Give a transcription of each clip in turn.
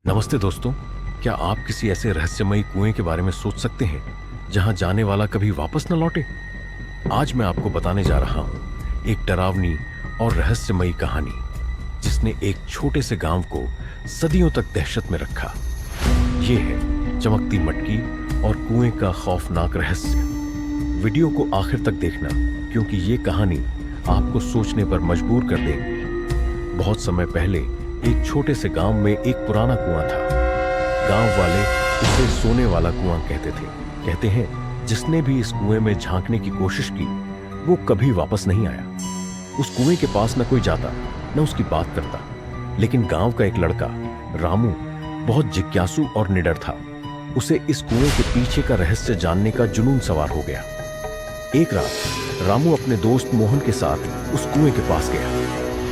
नमस्ते दोस्तों, क्या आप किसी ऐसे रहस्यमयी कुएं के बारे में सोच सकते हैं जहां जाने वाला कभी वापस न लौटे? आज मैं आपको बताने जा रहा हूं एक डरावनी और रहस्यमयी कहानी जिसने एक छोटे से गांव को सदियों तक दहशत में रखा। ये है चमकती मटकी और कुएं का खौफनाक रहस्य। वीडियो को आखिर तक देखना क्योंकि ये कहानी आपको सोचने पर मजबूर कर देगी। बहुत समय पहले एक छोटे से गांव में एक पुराना कुआं था। गांव वाले उसे सोने वाला कुआं कहते थे। कहते हैं जिसने भी इस कुएं में झांकने की कोशिश की वो कभी वापस नहीं आया। उस कुएं के पास न कोई जाता न उसकी बात करता। लेकिन गांव का एक लड़का रामू बहुत जिज्ञासु और निडर था। उसे इस कुएं के पीछे का रहस्य जानने का जुनून सवार हो गया। एक रात रामू अपने दोस्त मोहन के साथ उस कुएं के पास गया।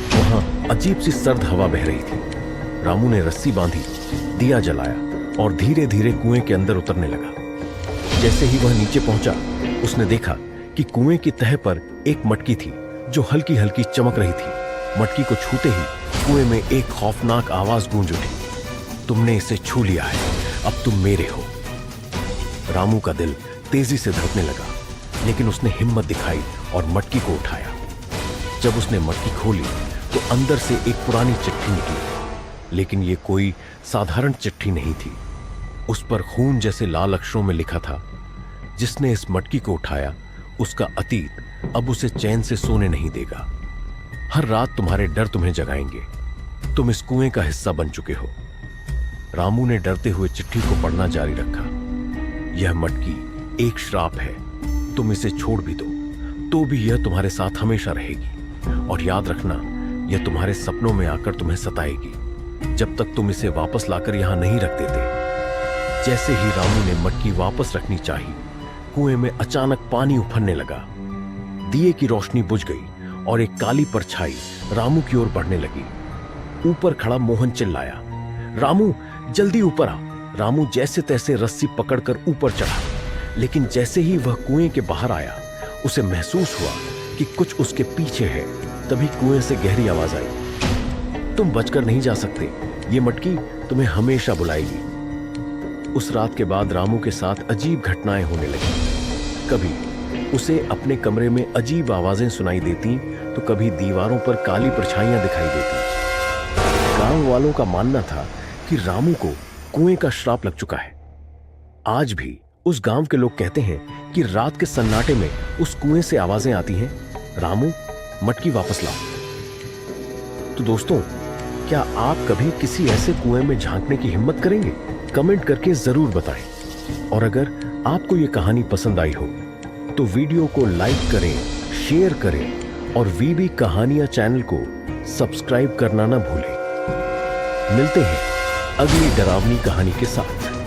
वहां अजीब सी सर्द हवा बह रही थी। रामू ने रस्सी बांधी, दिया जलाया और धीरे धीरे कुएं के अंदर उतरने लगा। जैसे ही वह नीचे पहुंचा उसने देखा कि कुएं की तह पर एक मटकी थी जो हल्की हल्की चमक रही थी। मटकी को छूते ही कुएं में एक खौफनाक आवाज गूंज उठी, तुमने इसे छू लिया है, अब तुम मेरे हो। रामू का दिल तेजी से धड़कने लगा, लेकिन उसने हिम्मत दिखाई और मटकी को उठाया। जब उसने मटकी खोली तो अंदर से एक पुरानी चिट्ठी निकली। लेकिन ये कोई साधारण चिट्ठी नहीं थी। उस पर खून जैसे लाल अक्षरों में लिखा था, जिसने इस मटकी को उठाया उसका अतीत अब उसे चैन से सोने नहीं देगा। हर रात तुम्हारे डर तुम्हें जगाएंगे। तुम इस कुएं का हिस्सा बन चुके हो। रामू ने डरते हुए चिट्ठी को पढ़ना जारी रखा। यह मटकी एक श्राप है। तुम इसे छोड़ भी दो तो भी यह तुम्हारे साथ हमेशा रहेगी। और याद रखना, यह तुम्हारे सपनों में आकर तुम्हें सताएगी जब तक तुम इसे वापस लाकर यहां नहीं रख देते। जैसे ही रामू ने मटकी वापस रखनी चाही, कुएं में अचानक पानी उफरने लगा। दिए की रोशनी बुझ गई और एक काली परछाई रामू की ओर बढ़ने लगी। ऊपर खड़ा मोहन चिल्लाया, रामू जल्दी ऊपर आ। रामू जैसे तैसे रस्सी पकड़कर ऊपर चढ़ा, लेकिन जैसे ही वह कुएं के बाहर आया उसे महसूस हुआ कि कुछ उसके पीछे है। तभी कुएं से गहरी आवाज आई, तुम बचकर नहीं जा सकते, ये मटकी तुम्हें हमेशा बुलाएगी। उस रात के बाद रामू के साथ अजीब घटनाएं होने लगी। कभी उसे अपने कमरे में अजीब आवाजें सुनाई देती तो कभी दीवारों पर काली परछाइयां दिखाई देती। गांव वालों का मानना था कि रामू को कुएं का श्राप लग चुका है। आज भी उस गांव के लोग कहते हैं कि रात के सन्नाटे में उस कुएं से आवाजें आती हैं, रामू मटकी वापस लाओ। तो दोस्तों, क्या आप कभी किसी ऐसे कुएं में झांकने की हिम्मत करेंगे? कमेंट करके जरूर बताएं। और अगर आपको ये कहानी पसंद आई हो तो वीडियो को लाइक करें, शेयर करें और वीबी कहानियां चैनल को सब्सक्राइब करना ना भूलें। मिलते हैं अगली डरावनी कहानी के साथ।